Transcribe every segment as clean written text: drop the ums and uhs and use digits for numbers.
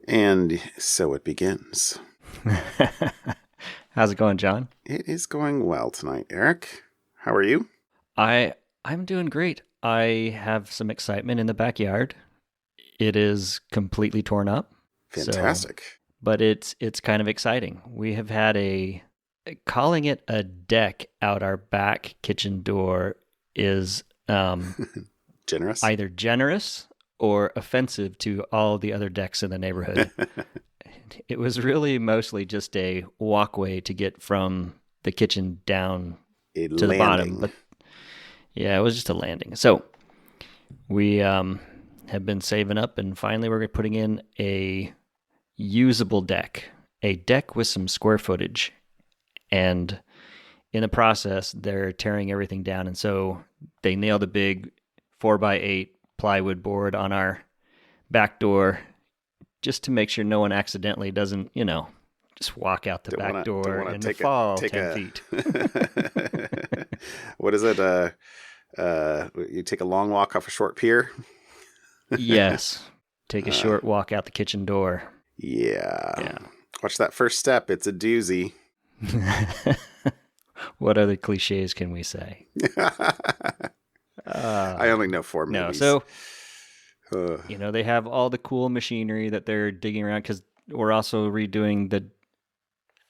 And so it begins. How's it going, John? It is going well tonight, Eric. How are you? I'm doing great. I have some excitement in the backyard. It is completely torn up, so Fantastic. but it's kind of exciting. We have had calling it a deck out our back kitchen door is Generous? either generous or offensive to all the other decks in the neighborhood. It was really mostly just a walkway to get from the kitchen down A to the bottom, landing. but yeah, it was just a landing. So we have been saving up, and finally we're putting in a usable deck, a deck with some square footage. And in the process, they're tearing everything down. And so they nailed a big 4x8 plywood board on our back door just to make sure no one accidentally doesn't, just walk out the Don't back wanna- door don't wanna and take fall take 10 feet. What is it? You take a long walk off a short pier? Yes. Take a short walk out the kitchen door. Yeah. Yeah. Watch that first step. It's a doozy. What other cliches can we say? I only know 4 No, movies. so Uh, they have all the cool machinery that they're digging around because we're also redoing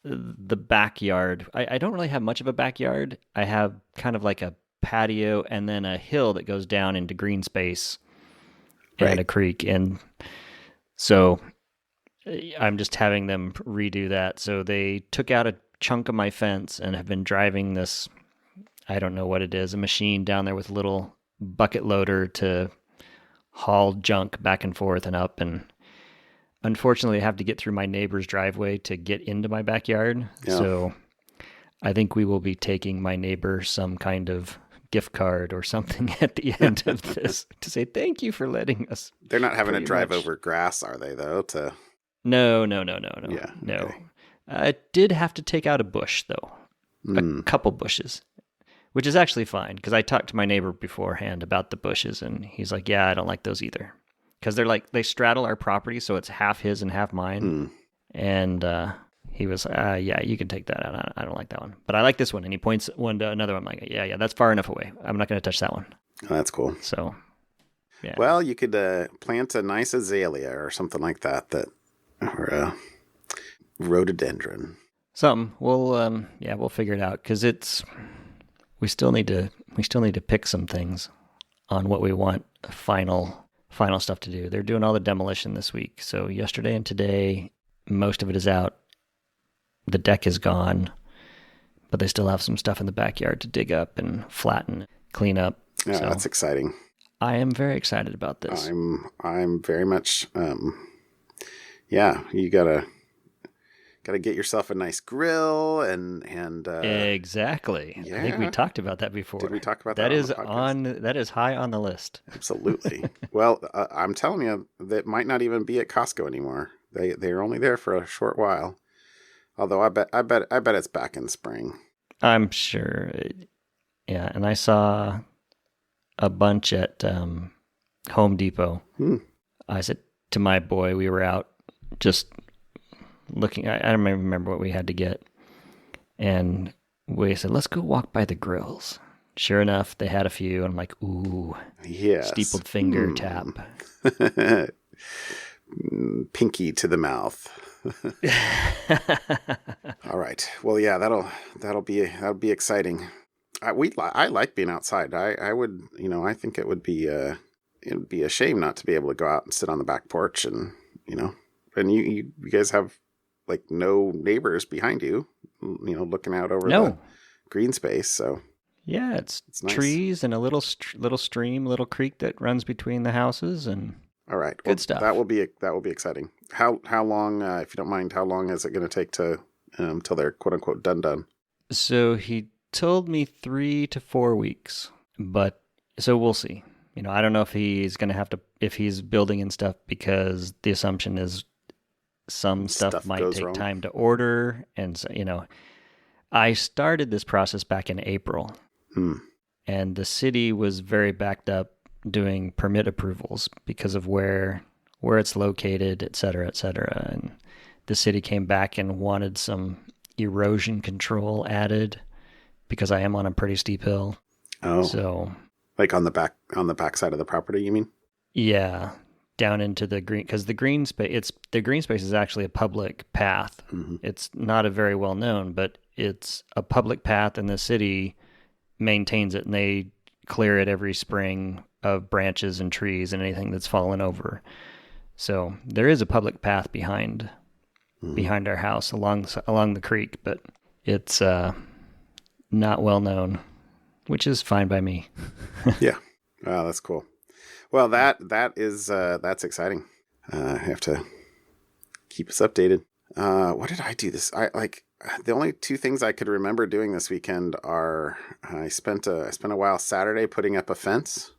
the backyard. I don't really have much of a backyard. I have kind of like a patio and then a hill that goes down into green space and Right. a creek. And so I'm just having them redo that. So they took out a chunk of my fence and have been driving this, I don't know what it is, a machine down there with a little bucket loader to haul junk back and forth and up. And unfortunately, I have to get through my neighbor's driveway to get into my backyard. Yeah. So I think we will be taking my neighbor some kind of gift card or something at the end of this to say thank you for letting us. they're not having to Pretty drive much. over grass, are they, though? No. Yeah, No. okay. I did have to take out a bush, though. A couple bushes, which is actually fine because I talked to my neighbor beforehand about the bushes, and he's like, yeah, I don't like those either. Because they straddle our property, so it's half his and half mine. And he was, yeah, you can take that out. I don't like that one. But I like this one. And he points one to another one. I'm like, yeah, that's far enough away. I'm not going to touch that one. Oh, that's cool. So, yeah. Well, you could plant a nice azalea or something like that, or a rhododendron. Something. We'll figure it out because we still need to pick some things on what we want final stuff to do. They're doing all the demolition this week. So yesterday and today, most of it is out. The deck is gone, but they still have some stuff in the backyard to dig up and flatten, clean up. Yeah, So that's exciting. I am very excited about this. I'm very much yeah, you gotta get yourself a nice grill and Exactly. I think we yeah. talked about that before. Did we talk about that on the podcast? That is high on the list. Absolutely. Well, I'm telling you, that might not even be at Costco anymore. They're only there for a short while. Although I bet it's back in spring. I'm sure. Yeah, and I saw a bunch at Home Depot. I said to my boy, we were out just looking. I don't even remember what we had to get. And we said, let's go walk by the grills. Sure enough, they had a few. And I'm like, ooh, Yes. Steepled Finger Tap. Pinky to the mouth. All right. Well, yeah, that'll be exciting. I like being outside. I would, I think it would be a shame not to be able to go out and sit on the back porch and you guys have like no neighbors behind you, looking out over the green space. So yeah, it's nice. Trees and a little stream, little creek that runs between the houses and all right. Good stuff. That will be exciting. How long, if you don't mind, how long is it going to take to till they're quote unquote done? So he told me 3 to 4 weeks, but so we'll see. I don't know if he's going to have to, if he's building and stuff, because the assumption is some stuff might take wrong. time to order. And so, I started this process back in April and the city was very backed up doing permit approvals because of where where it's located, et cetera, et cetera. And the city came back and wanted some erosion control added because I am on a pretty steep hill. Oh, so like on the back side of the property, you mean? Yeah, down into the green, because the green space, is actually a public path. Mm-hmm. It's not a very well known, but it's a public path, and the city maintains it, and they clear it every spring of branches and trees and anything that's fallen over. So there is a public path behind our house along the creek, but it's not well known, which is fine by me. Yeah. Oh, that's cool. Well, that's exciting. I have to keep us updated. What did I do this? The only two things I could remember doing this weekend are I spent a while Saturday putting up a fence.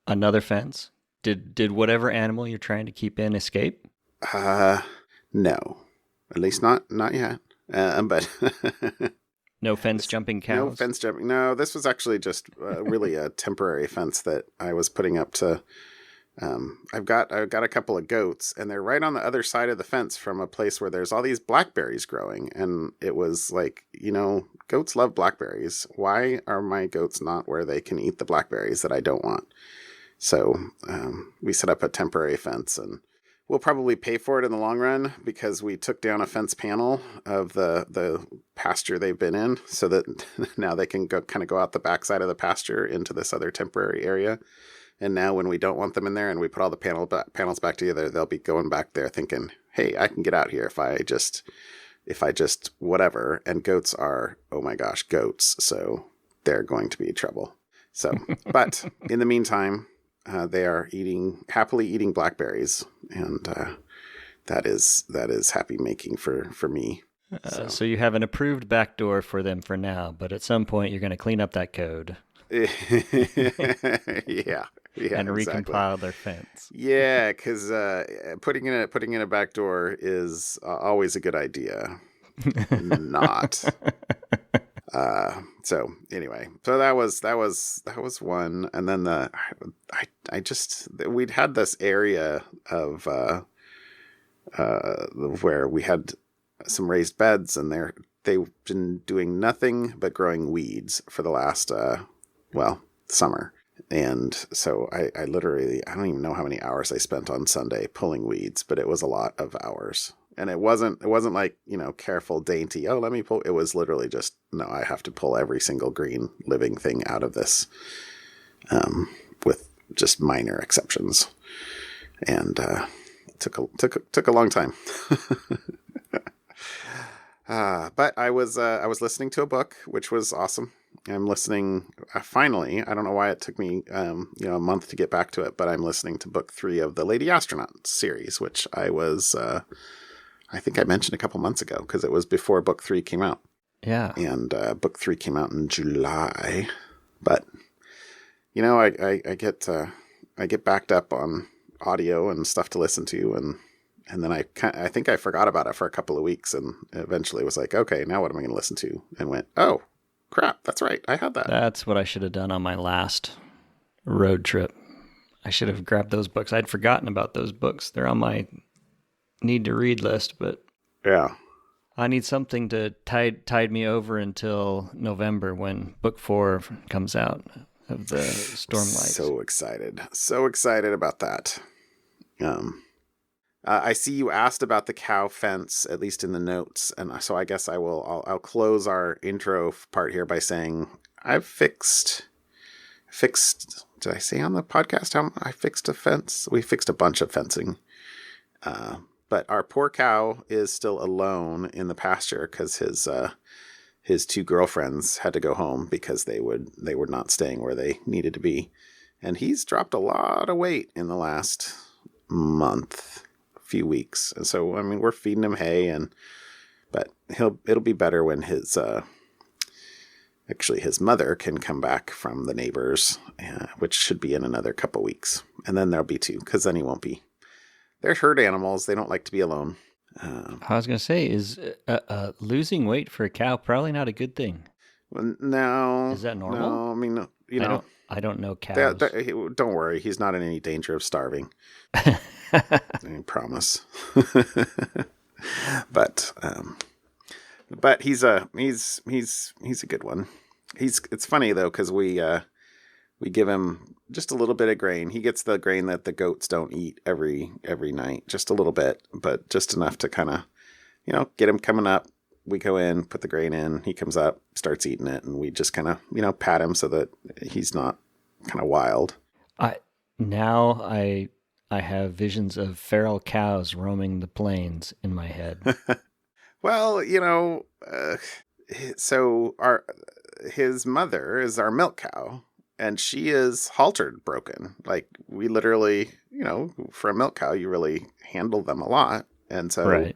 Another fence? Did whatever animal you're trying to keep in escape? No, at least not yet. But no fence jumping cows. No fence jumping. No, this was actually just really a temporary fence that I was putting up to. I've got a couple of goats, and they're right on the other side of the fence from a place where there's all these blackberries growing. And it was like, goats love blackberries. Why are my goats not where they can eat the blackberries that I don't want? So we set up a temporary fence, and we'll probably pay for it in the long run because we took down a fence panel of the pasture they've been in, so that now they can go out the backside of the pasture into this other temporary area. And now when we don't want them in there and we put all the panels back together, they'll be going back there thinking, hey, I can get out here if I just whatever. And goats are, oh my gosh, goats. So they're going to be trouble. So, but in the meantime, they are happily eating blackberries, and that is happy making for me. So you have an approved backdoor for them for now, but at some point you're going to clean up that code. Yeah, and recompile their fence. Yeah, because putting in a backdoor is always a good idea. Not. So anyway, so that was one, and then we'd had this area of where we had some raised beds, and they've been doing nothing but growing weeds for the last summer. And so I literally, I don't even know how many hours I spent on Sunday pulling weeds, but it was a lot of hours. And it wasn't like, careful, dainty, oh, let me pull. It was literally just, no, I have to pull every single green living thing out of this, with just minor exceptions. And it took a long time. But I was listening to a book, which was awesome. I'm listening, finally, I don't know why it took me, a month to get back to it, but I'm listening to book 3 of the Lady Astronaut series, which I think I mentioned a couple months ago, because it was before book 3 came out. Yeah. And book 3 came out in July. But, I get backed up on audio and stuff to listen to, and then I think I forgot about it for a couple of weeks, and eventually was like, okay, now what am I going to listen to? And went, oh, crap, that's right, I had that. That's what I should have done on my last road trip. I should have grabbed those books. I'd forgotten about those books. They're on my need-to-read list, but yeah, I need something to tide me over until November when book 4 comes out of the Stormlight. So excited about that. I see you asked about the cow fence, at least in the notes, and so I guess I'll close our intro part here by saying I've fixed. Did I say on the podcast how I fixed a fence? We fixed a bunch of fencing, but our poor cow is still alone in the pasture because his 2 girlfriends had to go home because they were not staying where they needed to be, and he's dropped a lot of weight in the last few weeks. And so, I mean, we're feeding him hay, but it'll be better when his mother can come back from the neighbors, which should be in another couple weeks. And then there'll be 2, because then he won't be. They're herd animals. They don't like to be alone. I was going to say, is losing weight for a cow probably not a good thing? Well, no. Is that normal? No, I mean, I don't know cows. Don't worry, he's not in any danger of starving. I promise. But he's a good one. It's funny though, because we give him just a little bit of grain. He gets the grain that the goats don't eat every night, just a little bit, but just enough to kind of, get him coming up. We go in, put the grain in, he comes up, starts eating it, and we just kind of, pat him so that he's not kind of wild. I have visions of feral cows roaming the plains in my head. Well, so his mother is our milk cow, and she is haltered broken. Like, we literally, for a milk cow, you really handle them a lot. And so, right.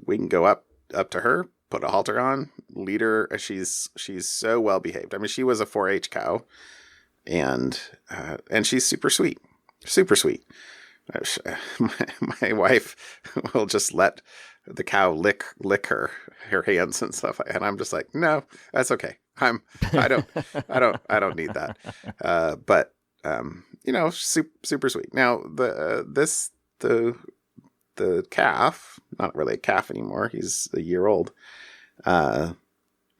We can go up to her, put a halter on, lead her. She's so well behaved. I mean, she was a 4-H cow, and she's super sweet. Super sweet. My wife will just let the cow lick her hands and stuff, and I'm just like, no, that's okay. I don't need that. But super sweet. Now the calf, not really a calf anymore, he's a year old,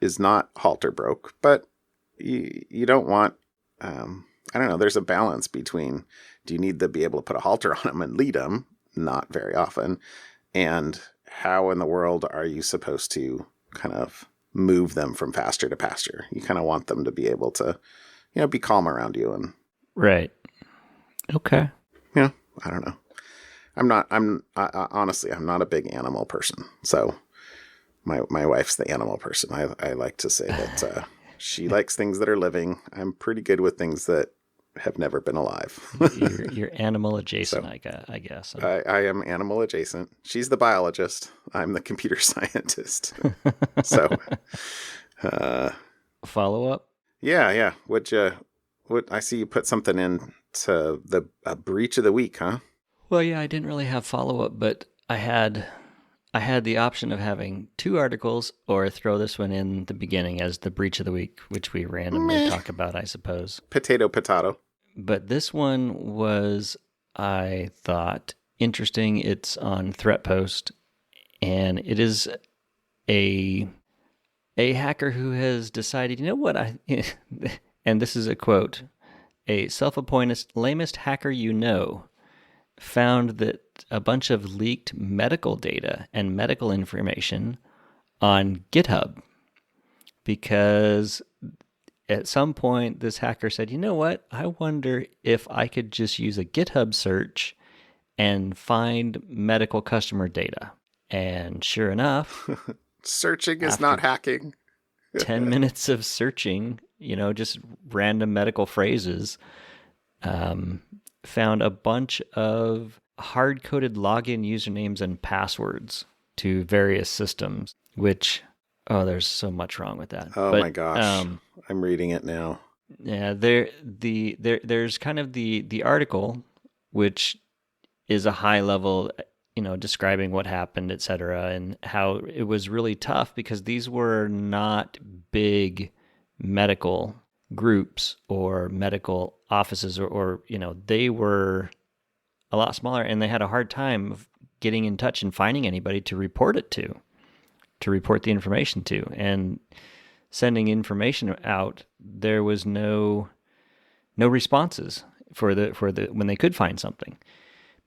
is not halter broke, but you don't want, I don't know, there's a balance between, do you need to be able to put a halter on him and lead him? Not very often. And how in the world are you supposed to kind of move them from pasture to pasture? You kind of want them to be able to, be calm around you. And right. Okay. I don't know. Honestly, I'm not a big animal person. So my wife's the animal person. I like to say that she likes things that are living. I'm pretty good with things that have never been alive. You're animal adjacent, so, I guess. I am animal adjacent. She's the biologist. I'm the computer scientist. So, follow up? Yeah. What I see you put something in to a breach of the week, huh? Well, yeah, I didn't really have follow up, but I had the option of having 2 articles or throw this one in the beginning as the breach of the week, which we randomly talk about, I suppose. Potato. But this one was, I thought, interesting. It's on Threatpost, and it is a hacker who has decided, you know what, and this is a quote, a self-appointed lamest hacker found that a bunch of leaked medical data and medical information on GitHub, because at some point this hacker said, you know what, I wonder if I could just use a GitHub search and find medical customer data. And sure enough, searching is not hacking. 10 minutes of searching, just random medical phrases, found a bunch of hard-coded login usernames and passwords to various systems, which, there's so much wrong with that. My gosh. I'm reading it now. Yeah, there's kind of the article, which is a high level, describing what happened, et cetera, and how it was really tough because these were not big medical groups or medical offices or they were a lot smaller, and they had a hard time of getting in touch and finding anybody to report the information to, and sending information out. There was no responses for the when they could find something.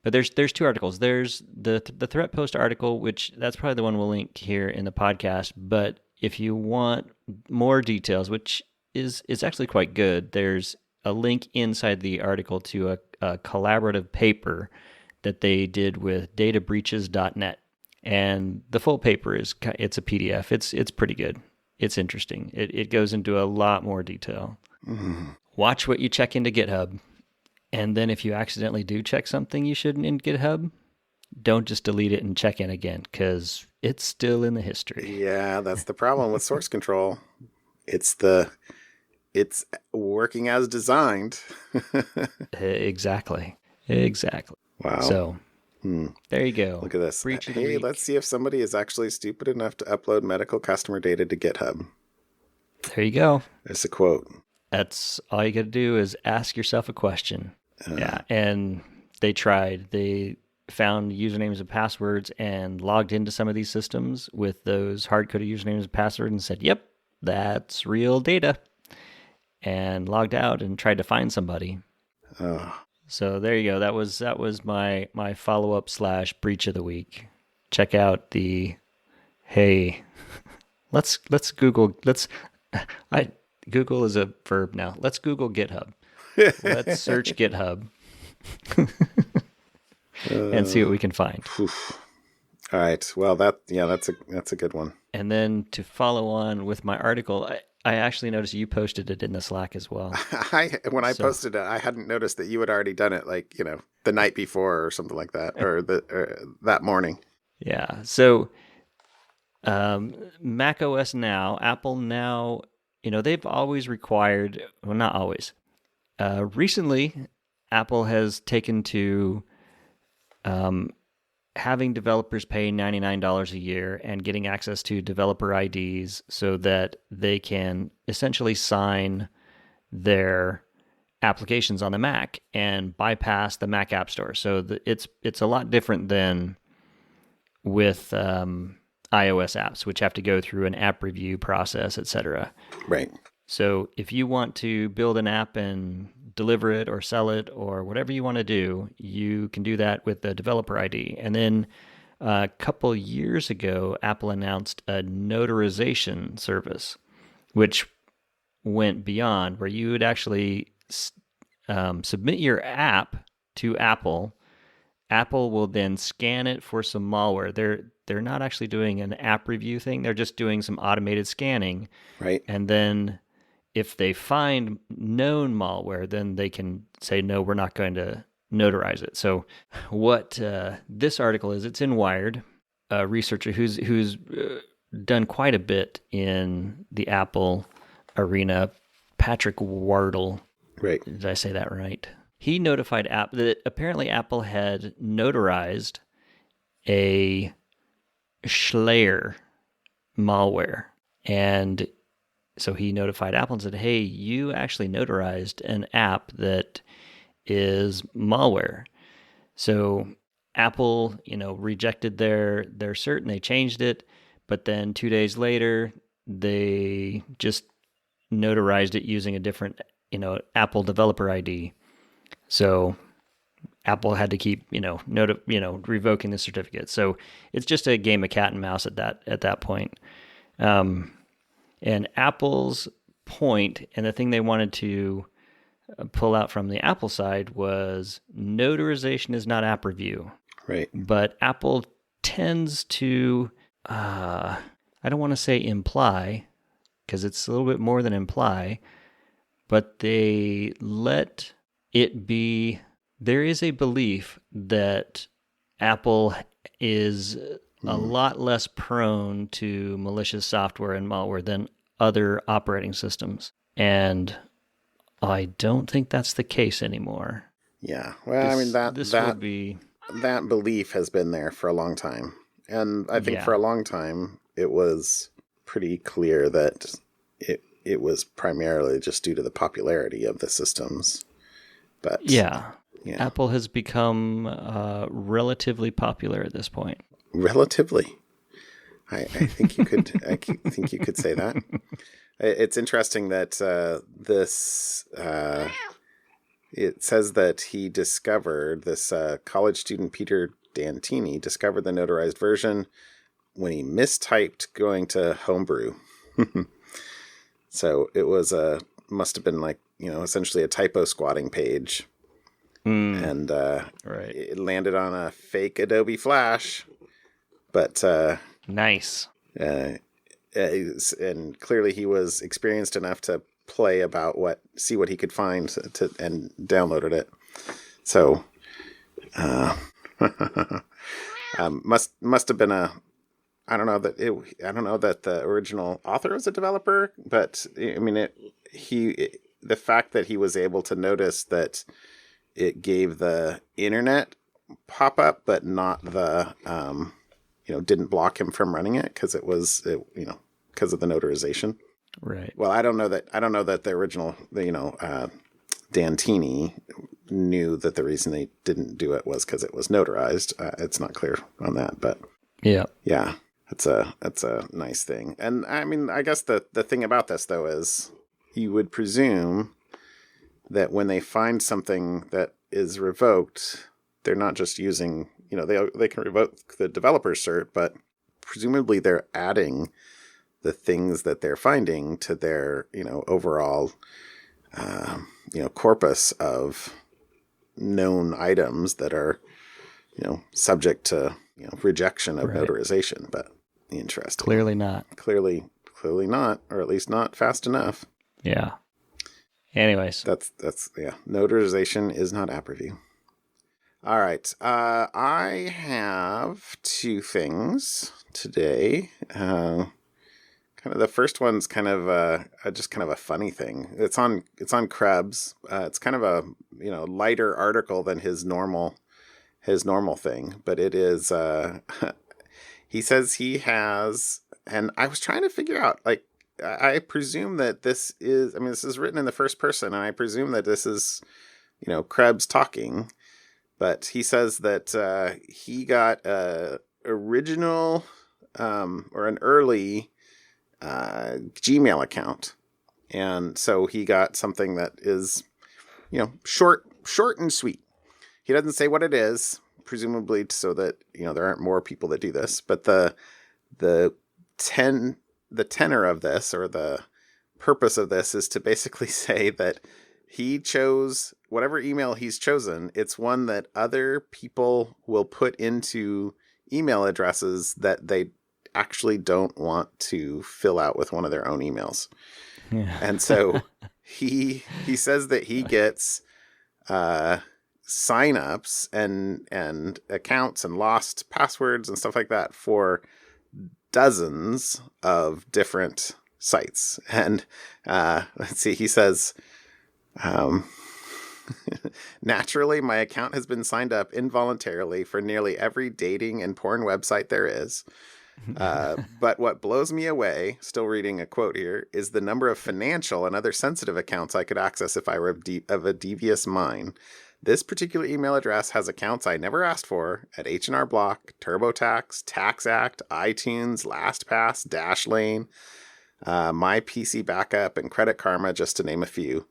But there's 2 articles. There's the Threatpost article, which that's probably the one we'll link here in the podcast. But if you want more details, which is actually quite good, there's a link inside the article to a collaborative paper that they did with databreaches.net. And the full paper it's a PDF. It's pretty good. It's interesting. It goes into a lot more detail. Mm-hmm. Watch what you check into GitHub. And then if you accidentally do check something you shouldn't in GitHub, don't just delete it and check in again, because it's still in the history. Yeah, that's the problem with source control. It's working as designed. Exactly. Wow. So there you go. Look at this. Breach of the Hey, week. let's see if somebody is actually stupid enough to upload medical customer data to GitHub. There you go. There's a quote. That's all you got to do is ask yourself a question. Yeah, and they tried. They found usernames and passwords and logged into some of these systems with those hard-coded usernames and passwords and said, "Yep, that's real data." And logged out and tried to find somebody. Oh. So there you go. That was my follow-up / breach of the week. Check out the hey, let's Google I Google is a verb now. Let's Google GitHub. Let's search GitHub and see what we can find. All right. Well, that's a good one. And then to follow on with my article, I actually noticed you posted it in the Slack as well. When I posted it, I hadn't noticed that you had already done it, like, the night before or something like that, or that morning. Yeah. So Mac OS now, Apple now, they've always required, well, not always. Recently, Apple has taken to having developers pay $99 a year and getting access to developer IDs so that they can essentially sign their applications on the Mac and bypass the Mac App Store. So it's a lot different than with iOS apps, which have to go through an app review process, etc. Right. So if you want to build an app and deliver it or sell it or whatever you want to do, you can do that with the developer ID. And then a couple years ago, Apple announced a notarization service, which went beyond where you would actually submit your app to Apple. Apple will then scan it for some malware. They're not actually doing an app review thing. They're just doing some automated scanning. Right. And then if they find known malware, then they can say, no, we're not going to notarize it. So what this article is, it's in Wired, a researcher who's done quite a bit in the Apple arena, Patrick Wardle. Right. Did I say that right? He notified Apple that apparently Apple had notarized a Schleyer malware. And so he notified Apple and said, hey, you actually notarized an app that is malware. So Apple, rejected their cert and they changed it. But then 2 days later, they just notarized it using a different, Apple developer ID. So Apple had to keep, revoking the certificate. So it's just a game of cat and mouse at that point. And Apple's point, and the thing they wanted to pull out from the Apple side was notarization is not app review. Right. But Apple tends to, I don't want to say imply, because it's a little bit more than imply, but they let it be, there is a belief that Apple is a lot less prone to malicious software and malware than other operating systems. And I don't think that's the case anymore. Yeah. Well, that belief has been there for a long time. And I think for a long time, it was pretty clear that it was primarily just due to the popularity of the systems. But yeah. Apple has become relatively popular at this point. Relatively, I think you could. think you could say that. It's interesting that this. It says that he discovered this college student Peter Dantini discovered the notarized version when he mistyped going to Homebrew. So it was must have been like essentially a typo squatting page. And right. It landed on a fake Adobe Flash, but nice. And clearly he was experienced enough to play about see what he could find and downloaded it. So must have been I don't know that the original author was a developer, but I mean the fact that he was able to notice that it gave the internet pop up, but not the, didn't block him from running it because because of the notarization. Right. Well, I don't know that the original, Dantini knew that the reason they didn't do it was because it was notarized. It's not clear on that, but Yeah. yeah, that's a nice thing. And I mean, I guess the thing about this though is you would presume that when they find something that is revoked, they're not just using, they can revoke the developer's cert, but presumably they're adding the things that they're finding to their, overall, corpus of known items that are, subject to, rejection of notarization. But interesting. Clearly not. Clearly not, or at least not fast enough. Yeah. Anyways. That's Notarization is not app review. All right. I have two things today. Kind of the first one's kind of just kind of a funny thing. It's on Krebs. It's kind of a lighter article than his normal thing, but it is. He says he has, and I was trying to figure out, like, I presume that this is. I mean, this is written in the first person, and I presume that this is, Krebs talking. But he says that he got a original or an early Gmail account, and so he got something that is, short and sweet. He doesn't say what it is, presumably so that there aren't more people that do this. But the tenor of this, or the purpose of this, is to basically say that he chose whatever email he's chosen. It's one that other people will put into email addresses that they actually don't want to fill out with one of their own emails. Yeah. And so he says that he gets signups and accounts and lost passwords and stuff like that for dozens of different sites. And let's see, he says, naturally, my account has been signed up involuntarily for nearly every dating and porn website there is. But what blows me away, still reading a quote here, is the number of financial and other sensitive accounts I could access if I were of a devious mind. This particular email address has accounts I never asked for at H&R Block, TurboTax, TaxAct, iTunes, LastPass, Dashlane, My PC Backup, and Credit Karma, just to name a few.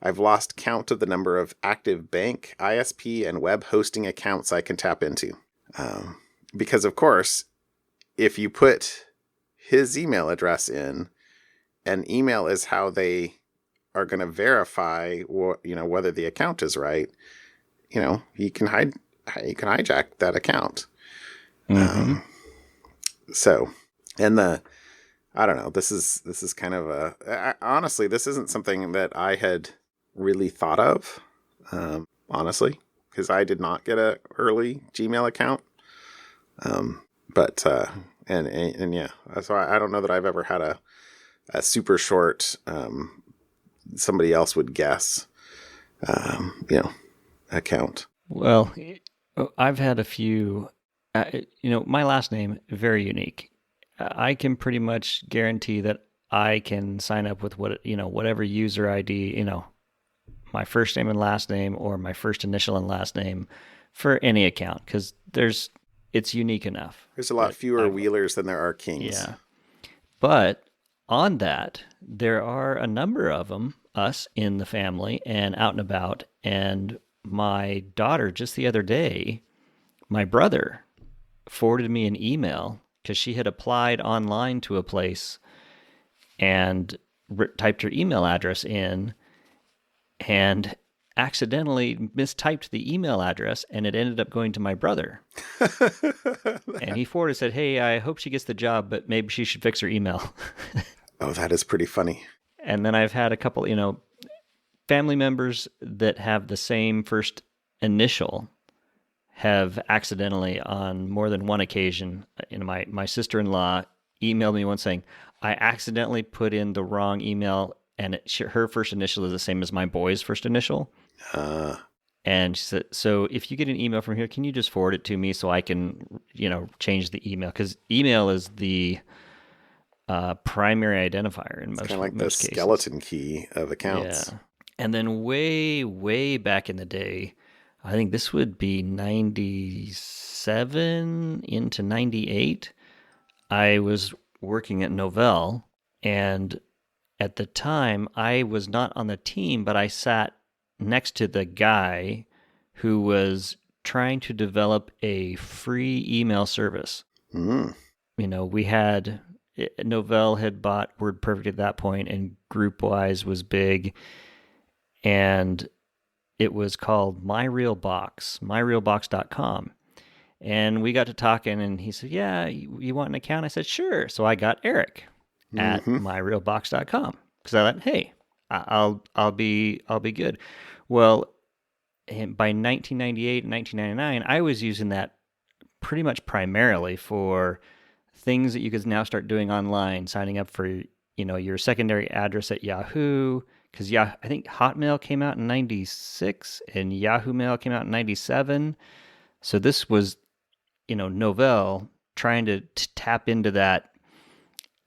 I've lost count of the number of active bank, ISP, and web hosting accounts I can tap into. Because, of course, if you put his email address in, and email is how they are going to verify whether the account is right, he can hijack that account. Mm-hmm. I don't know, this is kind of honestly, this isn't something that I had really thought of, honestly, because I did not get an early Gmail account. But yeah, so I don't know that I've ever had a super short, somebody else would guess, account. Well, I've had a few, my last name, very unique. I can pretty much guarantee that I can sign up with whatever user ID, my first name and last name, or my first initial and last name for any account, because it's unique enough. There's a lot fewer Wheelers than there are Kings. Yeah. But on that, there are a number of them, us in the family and out and about. And my daughter, just the other day, my brother forwarded me an email because she had applied online to a place and typed her email address in and accidentally mistyped the email address, and it ended up going to my brother. And he forwarded, said, "Hey, I hope she gets the job, but maybe she should fix her email." Oh, that is pretty funny. And then I've had a couple, family members that have the same first initial have accidentally, on more than one occasion, my sister-in-law emailed me once saying, "I accidentally put in the wrong email, and her first initial is the same as my boy's first initial." And she said, "So if you get an email from here, can you just forward it to me so I can, change the email?" Because email is the primary identifier in It's most kind of like the most cases. skeleton key of accounts. Yeah. And then way, way back in the day, I think this would be 97 into 98. I was working at Novell, and at the time, I was not on the team, but I sat next to the guy who was trying to develop a free email service. Mm. We had Novell had bought WordPerfect at that point, and GroupWise was big, and it was called myrealbox.com. And we got to talking, and he said, "Yeah, you want an account?" I said, "Sure." So I got Eric at myrealbox.com because I thought, "Hey, I'll be good." Well, by 1998 and 1999, I was using that pretty much primarily for things that you could now start doing online, signing up for your secondary address at Yahoo. Because I think Hotmail came out in 96 and Yahoo Mail came out in 97. So this was, Novell trying to tap into that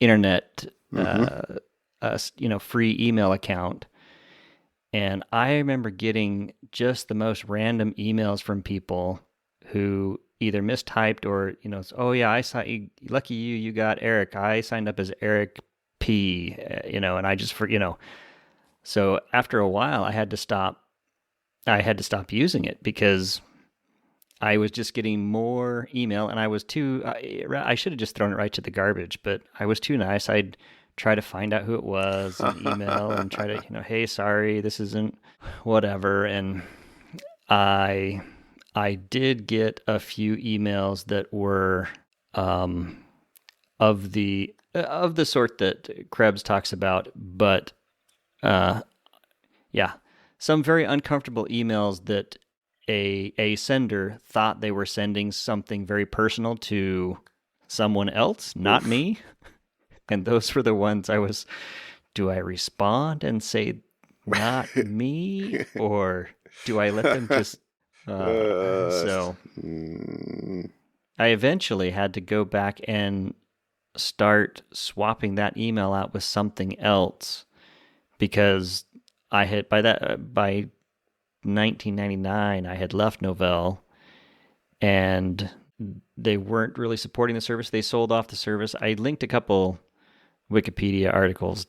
internet, free email account. And I remember getting just the most random emails from people who either mistyped or, oh yeah, I saw you, lucky you got Eric. I signed up as Eric P, and I just, so after a while I had to stop using it because I was just getting more email, and I was I should have just thrown it right to the garbage, but I was too nice. I'd try to find out who it was and email and try to, hey, sorry, this isn't whatever. And I did get a few emails that were of the sort that Krebs talks about, but some very uncomfortable emails that a sender thought they were sending something very personal to someone else, not me. And those were the ones do I respond and say not me, or do I let them just so I eventually had to go back and start swapping that email out with something else because I had by 1999 I had left Novell and they weren't really supporting the service. They sold off the service. I linked a couple Wikipedia articles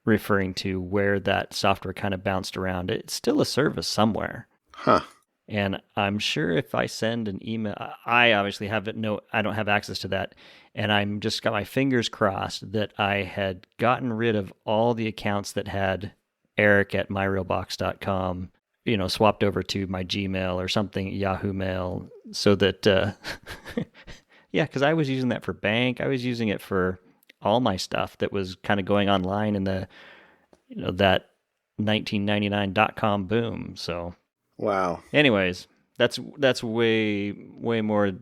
referring to where that software kind of bounced around. It's still a service somewhere. Huh. And I'm sure if I send an email, I obviously I don't have access to that. And I'm just got my fingers crossed that I had gotten rid of all the accounts that had Eric at myrealbox.com, swapped over to my Gmail or something, Yahoo Mail, so that, because I was using that for bank. I was using it for all my stuff that was kind of going online in the, that 1999.com boom. So, wow. Anyways, that's way more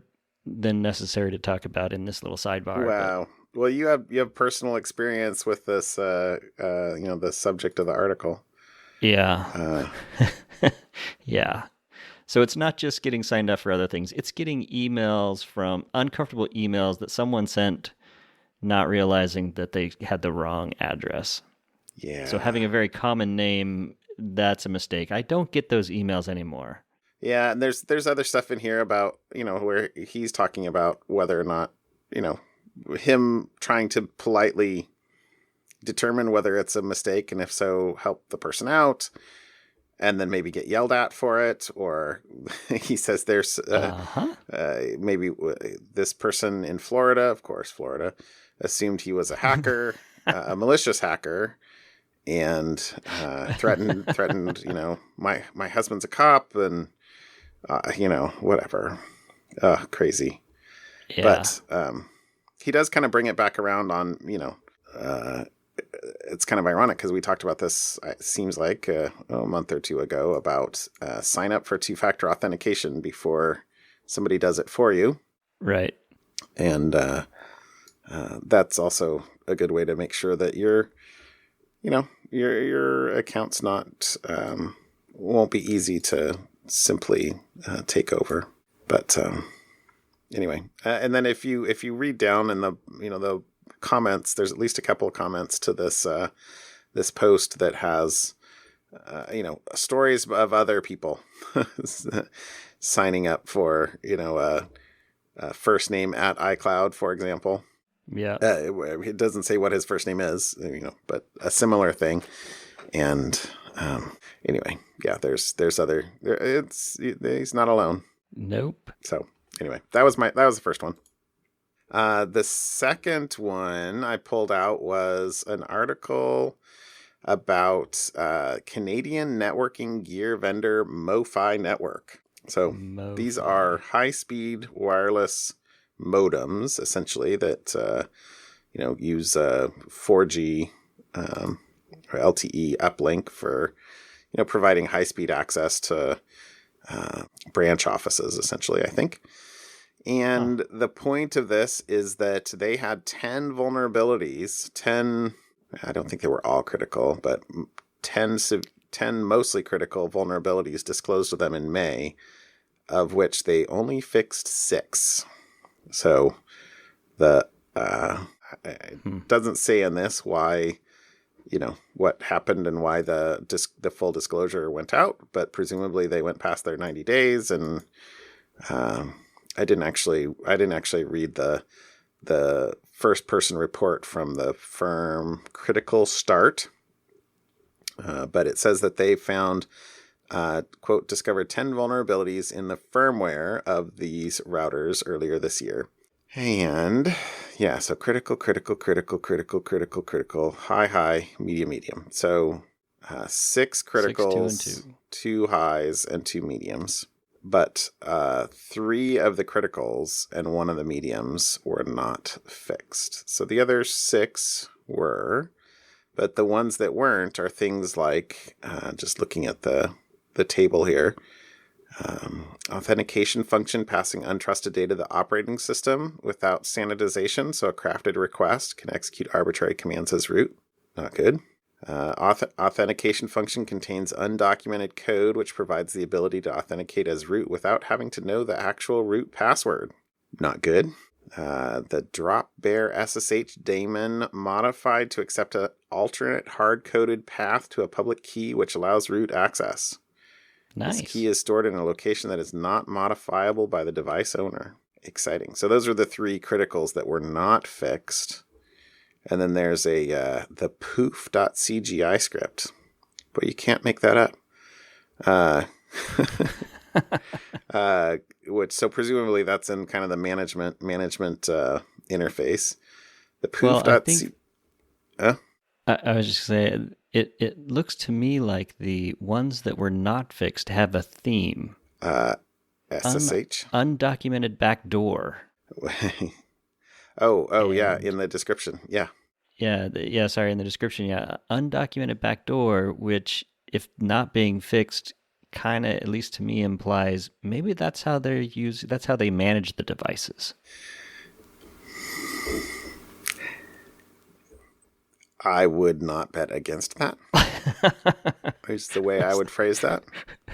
than necessary to talk about in this little sidebar. Wow. Well, you have personal experience with this, the subject of the article. Yeah. Yeah. So it's not just getting signed up for other things. It's getting uncomfortable emails that someone sent, not realizing that they had the wrong address. Yeah. So having a very common name, that's a mistake. I don't get those emails anymore. Yeah, and there's other stuff in here about, where he's talking about whether or not, him trying to politely determine whether it's a mistake, and if so, help the person out, and then maybe get yelled at for it. Or he says there's maybe this person in Florida, of course, Florida, assumed he was a hacker, a malicious hacker, and threatened, my husband's a cop, and whatever, crazy. Yeah. But he does kind of bring it back around on, it's kind of ironic because we talked about this, it seems like a month or two ago, about sign up for two-factor authentication before somebody does it for you. Right. And that's also a good way to make sure that your account's not, won't be easy to simply take over. But anyway, and then if you read down in the comments. There's at least a couple of comments to this this post that has stories of other people signing up for first name at iCloud, for example. Yeah. It doesn't say what his first name is, but a similar thing. And anyway, yeah, there's other. He's not alone. Nope. So anyway, that was the first one. The second one I pulled out was an article about Canadian networking gear vendor MoFi Network. So these are high-speed wireless modems, essentially, that use 4G or LTE uplink for providing high-speed access to branch offices, essentially, I think. And the point of this is that they had 10 vulnerabilities, 10, I don't think they were all critical, but 10 mostly critical vulnerabilities disclosed to them in May, of which they only fixed 6. So it doesn't say in this why, what happened and why the full disclosure went out, but presumably they went past their 90 days. And I didn't actually read the first person report from the firm Critical Start, but it says that they found, quote, discovered 10 vulnerabilities in the firmware of these routers earlier this year. And yeah, so critical, high, medium. So 6 criticals, 6, 2, and 2 highs, and 2 mediums. But 3 of the criticals and 1 of the mediums were not fixed. So the other 6 were, but the ones that weren't are things like, just looking at the table here, authentication function passing untrusted data to the operating system without sanitization, so a crafted request can execute arbitrary commands as root. Not good. Authentication function contains undocumented code which provides the ability to authenticate as root without having to know the actual root password. Not good. The drop bear SSH daemon modified to accept an alternate hard-coded path to a public key which allows root access. Nice. This key is stored in a location that is not modifiable by the device owner. Exciting. So those are the 3 criticals that were not fixed. And then there's the poof.cgi script. But you can't make that up. So presumably that's in kind of the management interface. The poof.cgi... I was just saying, it looks to me like the ones that were not fixed have a theme. SSH? Undocumented backdoor. Yeah, in the description, yeah. In the description, yeah. Undocumented backdoor, which, if not being fixed, kind of, at least to me, implies maybe that's how they manage the devices. I would not bet against that. Is the way I would phrase that.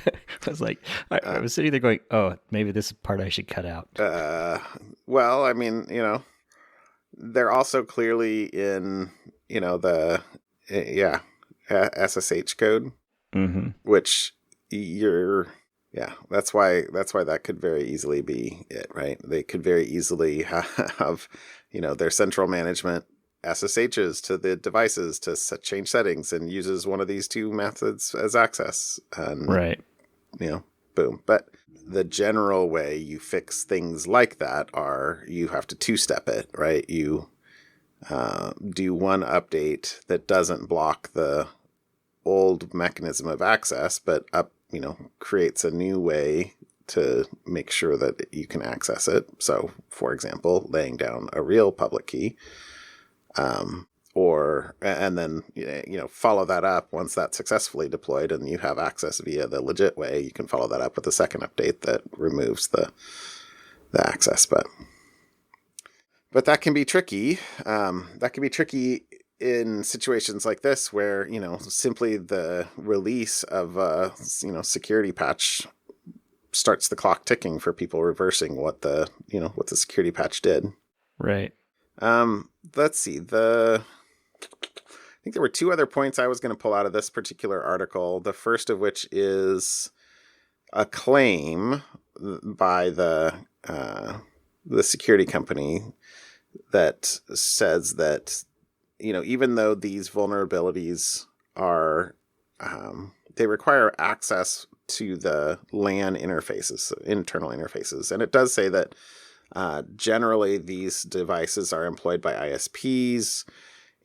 I was like, I was sitting there going, oh, maybe this part I should cut out. Well, I mean, they're also clearly in, the SSH code, which that's why that could very easily be it, right? They could very easily have, their central management SSHs to the devices to change settings and uses one of these 2 methods as access. And, right. Boom. But the general way you fix things like that are you have to 2-step it, right? You do one update that doesn't block the old mechanism of access, but creates a new way to make sure that you can access it. So, for example, laying down a real public key. And then, follow that up once that's successfully deployed and you have access via the legit way. You can follow that up with a second update that removes the access. But that can be tricky. That can be tricky in situations like this where, simply the release of a, security patch starts the clock ticking for people reversing what the security patch did. Right. Let's see. I think there were two other points I was going to pull out of this particular article. The first of which is a claim by the security company that says that, even though these vulnerabilities are, they require access to the LAN interfaces, internal interfaces. And it does say that generally these devices are employed by ISPs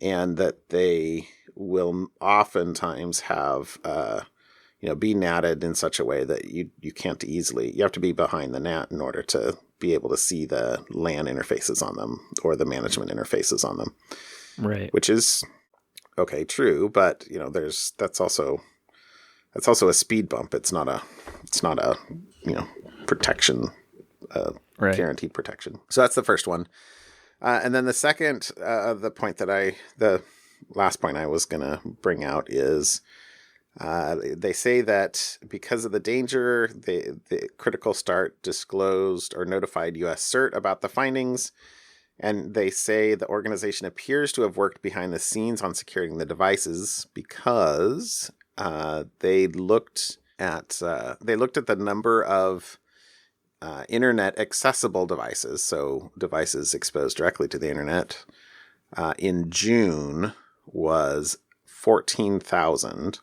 and that they will oftentimes have, be natted in such a way that you can't you have to be behind the NAT in order to be able to see the LAN interfaces on them or the management interfaces on them. Right. Which is, okay, true, but that's also a speed bump. It's not a protection, right. Guaranteed protection. So that's the first one. And then the second, the last point I was going to bring out is, they say that because of the danger, the Critical Start disclosed or notified US CERT about the findings. And they say the organization appears to have worked behind the scenes on securing the devices because they looked at the number of internet accessible devices, so devices exposed directly to the internet, in June was 14,000,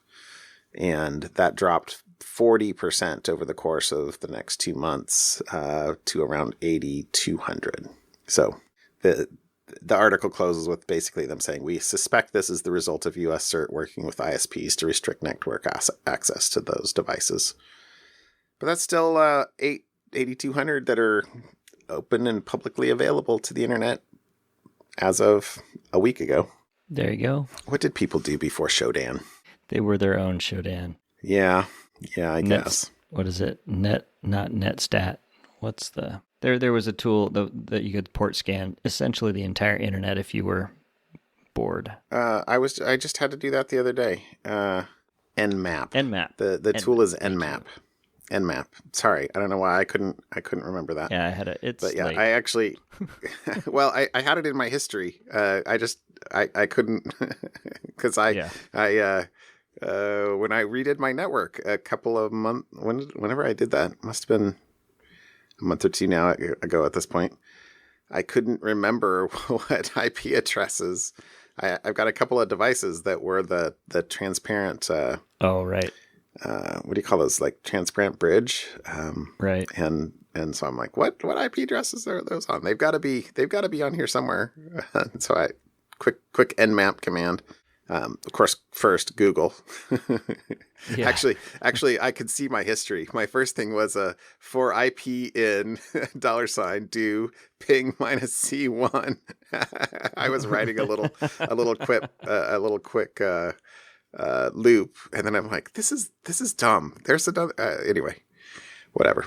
and that dropped 40% over the course of the next 2 months to around 8,200. So the article closes with basically them saying, we suspect this is the result of US CERT working with ISPs to restrict network access to those devices. But that's still 8,200 that are open and publicly available to the internet as of a week ago. There you go. What did people do before Shodan? They were their own Shodan. Yeah, I guess. What is it? Not NetStat. What's the... There was a tool that you could port scan essentially the entire internet if you were bored. I just had to do that the other day. Nmap. Nmap. The tool is Nmap. Nmap. Sorry, I don't know why I couldn't remember that. Yeah, I had it. But yeah, late. I actually, well, I had it in my history. I couldn't because when I redid my network a couple of months, whenever I did that, must have been a month or two now ago at this point, I couldn't remember what IP addresses. I've got a couple of devices that were the transparent. Oh, right. What do you call those? Like transparent bridge. Right. And so I'm like, what IP addresses are those on? They've got to be on here somewhere. So I quick nmap command. Of course, first Google. Yeah. Actually, I could see my history. My first thing was for IP in $do ping -C1. I was writing a little quick loop, and then I'm like, this is dumb. There's another anyway. Whatever.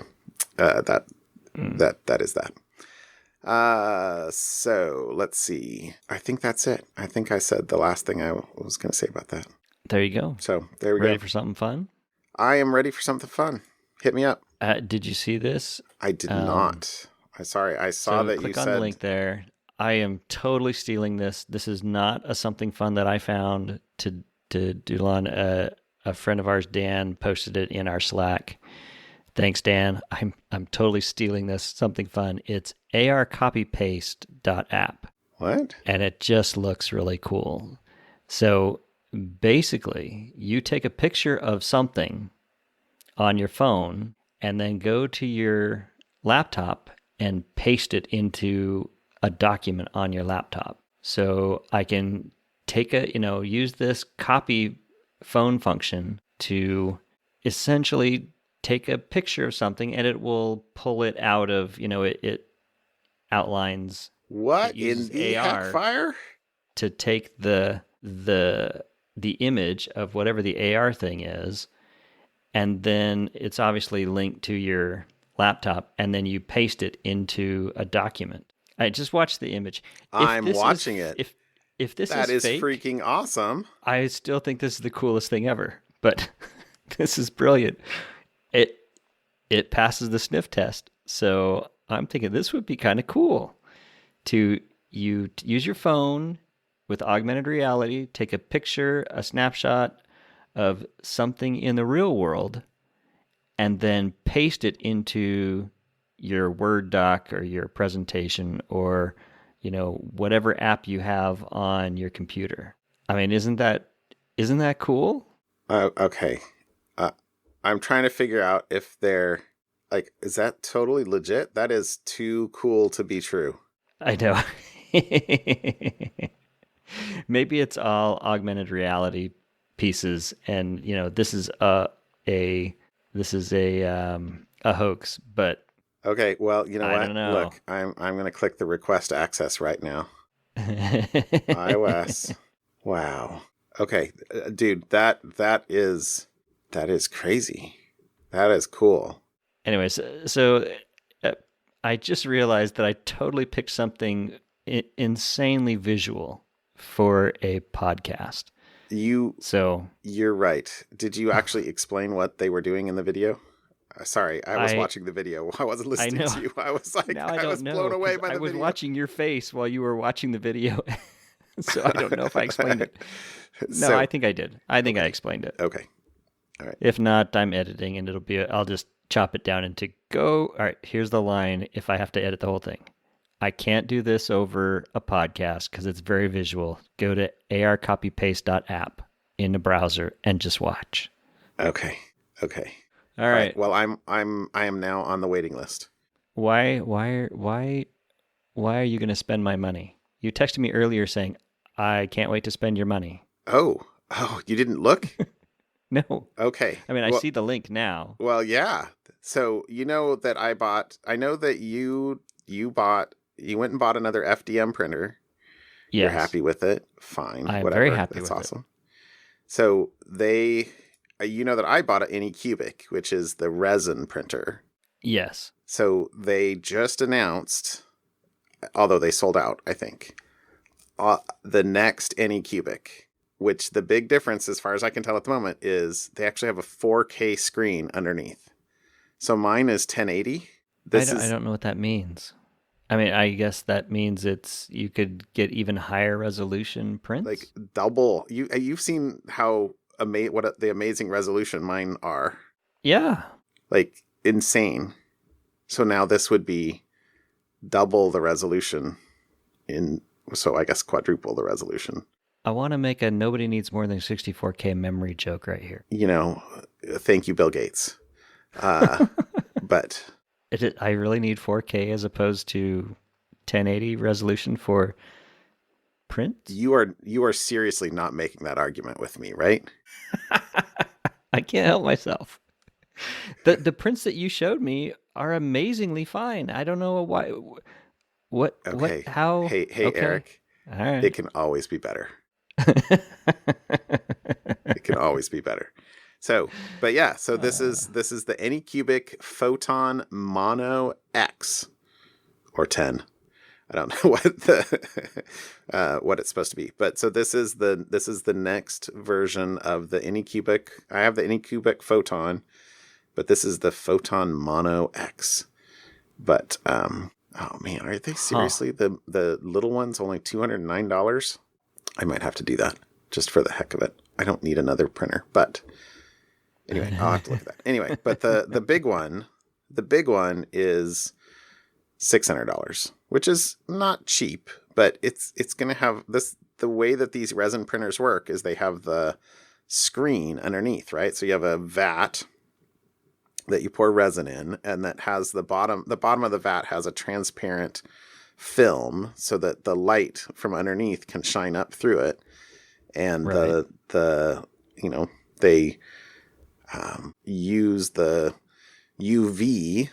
That is that. So let's see. I think that's it. I think I said the last thing I was going to say about that. There you go. So there we go. Ready for something fun? I am ready for something fun. Hit me up. Did you see this? I did not. I saw that you said. Click on the link there. I am totally stealing this. This is not a something fun that I found to doodle on. A friend of ours, Dan, posted it in our Slack. Thanks, Dan. I'm totally stealing this. Something fun. It's arcopypaste.app. What? And it just looks really cool. So basically, you take a picture of something on your phone and then go to your laptop and paste it into a document on your laptop. So I can use this copy phone function to essentially take a picture of something and it will pull it out of, it outlines. What it in the AR Hackfire? To take the image of whatever the AR thing is, and then it's obviously linked to your laptop, and then you paste it into a document. I just watched the image. I'm watching it. If this that is fake, freaking awesome. I still think this is the coolest thing ever. But this is brilliant. It passes the sniff test. So I'm thinking this would be kind of cool to you use your phone with augmented reality, take a picture, a snapshot of something in the real world, and then paste it into your Word doc or your presentation or, whatever app you have on your computer. I mean, isn't that cool? Okay. I'm trying to figure out if they're like, is that totally legit? That is too cool to be true. I know. Maybe it's all augmented reality pieces, and this is a hoax. But Okay, well, you know I what? don't know. Look, I'm going to click the request access right now. iOS. Wow. Okay, dude, that is crazy. That is cool. Anyways, so I just realized that I totally picked something insanely visual for a podcast. You're right. Did you actually explain what they were doing in the video? Sorry, I was watching the video. I wasn't listening to you. I was like, now I was blown away by the video. I was watching your face while you were watching the video. So I don't know if I explained it. No, I think I did. I think I explained it. Okay. All right. If not, I'm editing and I'll just chop it down into go. All right, here's the line if I have to edit the whole thing. I can't do this over a podcast because it's very visual. Go to arcopypaste.app in the browser and just watch. Okay. All right. Well, I am now on the waiting list. Why are you going to spend my money? You texted me earlier saying, I can't wait to spend your money. Oh, you didn't look? No. Okay. I mean, I see the link now. Well, yeah. So, I know that you went and bought another FDM printer. Yes. You're happy with it. Fine. I'm whatever. Very happy That's with awesome. So that I bought an Anycubic, which is the resin printer. Yes. So they just announced, although they sold out, I think, the next Anycubic, which the big difference, as far as I can tell at the moment, is they actually have a 4K screen underneath. So mine is 1080. I don't know what that means. I mean, I guess that means you could get even higher resolution prints? Like double. You've seen how what the amazing resolution mine are. Yeah. Like insane. So now this would be double the resolution so I guess quadruple the resolution. I want to make a nobody needs more than 64K memory joke right here. Thank you, Bill Gates. But I really need 4K as opposed to 1080 resolution for print? You are seriously not making that argument with me, right? I can't help myself. The prints that you showed me are amazingly fine. I don't know why. What? Okay. What? How? Hey, okay. Eric. All right. It can always be better. It can always be better. So this is the Anycubic Photon Mono X or 10. I don't know what it's supposed to be, but so this is the next version of the Anycubic. I have the Anycubic Photon, but this is the Photon Mono X. But oh man, are they seriously the little one's only $209? I might have to do that just for the heck of it. I don't need another printer, but anyway, I'll have to look at that. Anyway, but the big one is $600, which is not cheap, but it's going to have this. The way that these resin printers work is they have the screen underneath, right? So you have a vat that you pour resin in, and that has the bottom of the vat has a transparent film so that the light from underneath can shine up through it. And right. They use the UV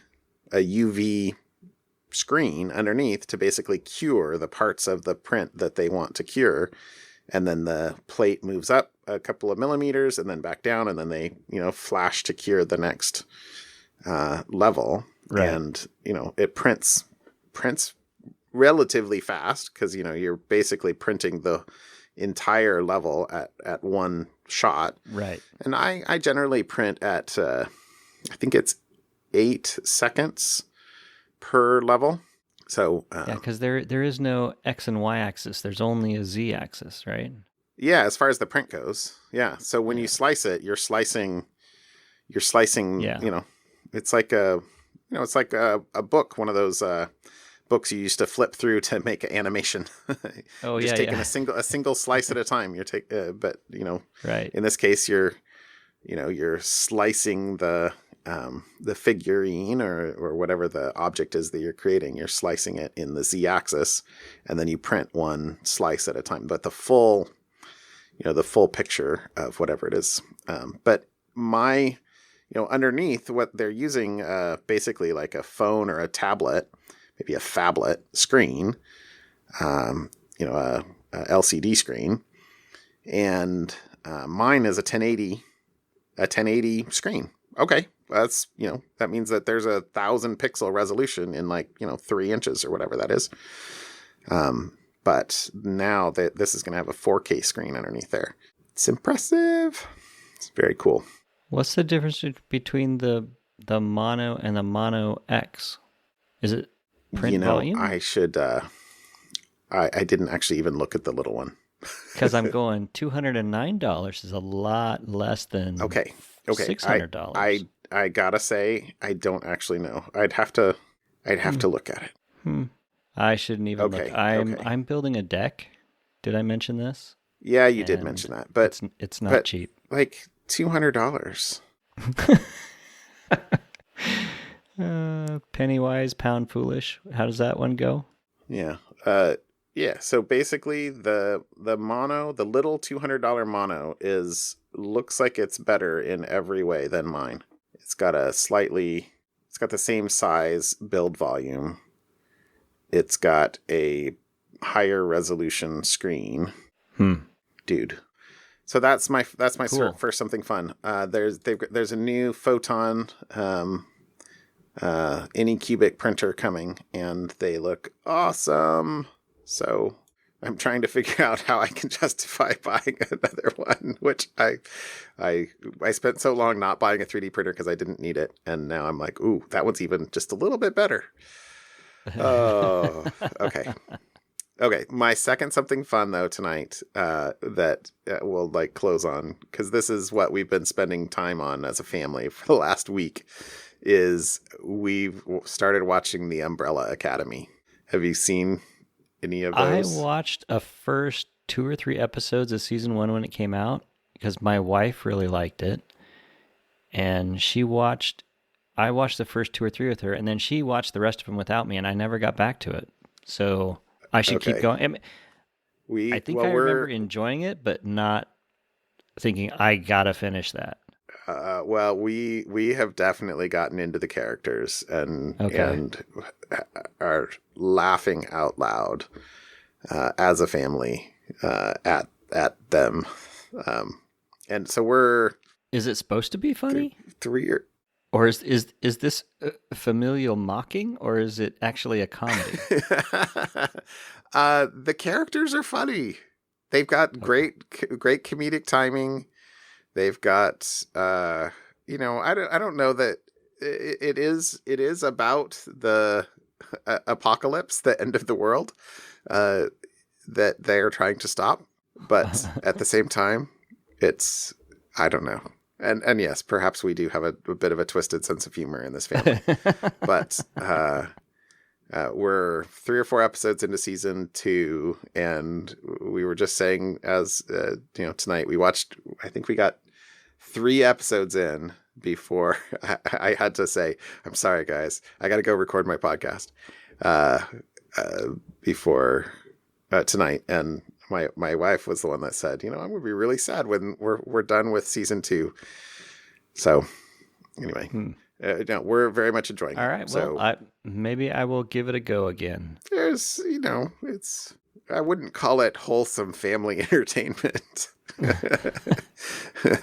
screen underneath to basically cure the parts of the print that they want to cure. And then the plate moves up a couple of millimeters and then back down, and then they, flash to cure the next level. Right. And, it prints relatively fast because, you're basically printing the entire level at one shot. Right. And I generally print at, I think it's 8 seconds per level. So Yeah, because there is no X and Y axis. There's only a Z axis, right? yeah, as far as the print goes, yeah. So when you slice it, you're slicing. Yeah. It's like it's like a book, one of those books you used to flip through to make an animation. Oh, Just taking yeah. a single slice at a time. But Right. in this case, you're slicing the figurine or whatever the object is that you're creating. You're slicing it in the Z-axis, and then you print one slice at a time. But the full picture of whatever it is. But underneath what they're using, basically like a phone or a tablet, maybe a phablet screen, a LCD screen, and mine is a 1080 screen. Okay, that's that means that there's 1,000 pixel resolution in 3 inches or whatever that is. But now that this is going to have a 4K screen underneath there, it's impressive. It's very cool. What's the difference between the Mono and the Mono X? Is it print volume? I should. I didn't actually even look at the little one. Because I'm going $209 is a lot less than $600. I gotta say I don't actually know. I'd have to look at it. I shouldn't even look. I'm building a deck. Did I mention this? Yeah, you did mention that, but it's not cheap. Like $200. Penny wise, pound foolish. How does that one go? Yeah. Yeah. So basically, the mono, the little $200 mono looks like it's better in every way than mine. It's got the same size build volume. It's got a higher resolution screen. Dude. So that's my Cool. for something fun. There's a new Photon Anycubic printer coming, and they look awesome. So I'm trying to figure out how I can justify buying another one, which I spent so long not buying a 3D printer because I didn't need it, and now I'm like, ooh, that one's even just a little bit better. Oh, okay. Okay, my second something fun though tonight that we'll close on, because this is what we've been spending time on as a family for the last week, is we've started watching The Umbrella Academy. Have you seen any of those? I watched a first 2 or 3 episodes of season 1 when it came out because my wife really liked it, and I watched the first 2 or 3 with her, and then she watched the rest of them without me, and I never got back to it. So I should keep going. I think I remember enjoying it, but not thinking I gotta finish that. Well, we have definitely gotten into the characters and are laughing out loud as a family at them, and so we're. Is it supposed to be funny? Or is this familial mocking, or is it actually a comedy? The characters are funny. They've got great comedic timing. They've got I don't know that it is about the apocalypse, the end of the world that they are trying to stop, but at the same time, it's, I don't know. And yes, perhaps we do have a bit of a twisted sense of humor in this family, but we're 3 or 4 episodes into season 2, and we were just saying, as tonight I think we got 3 episodes in before I had to say, I'm sorry guys, I got to go record my podcast before tonight, and my wife was the one that said, I'm going to be really sad when we're done with season 2. So anyway, we're very much enjoying it. All right. Well, maybe I will give it a go again. There's, I wouldn't call it wholesome family entertainment,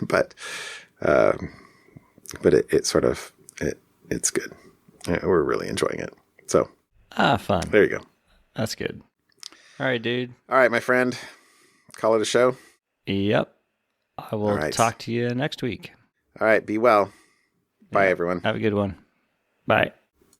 but it sort of, it's good. We're really enjoying it. So fun. There you go. That's good. All right, dude. All right, my friend. Call it a show? Yep. I will talk to you next week. All right. Be well. Bye, everyone. Have a good one. Bye.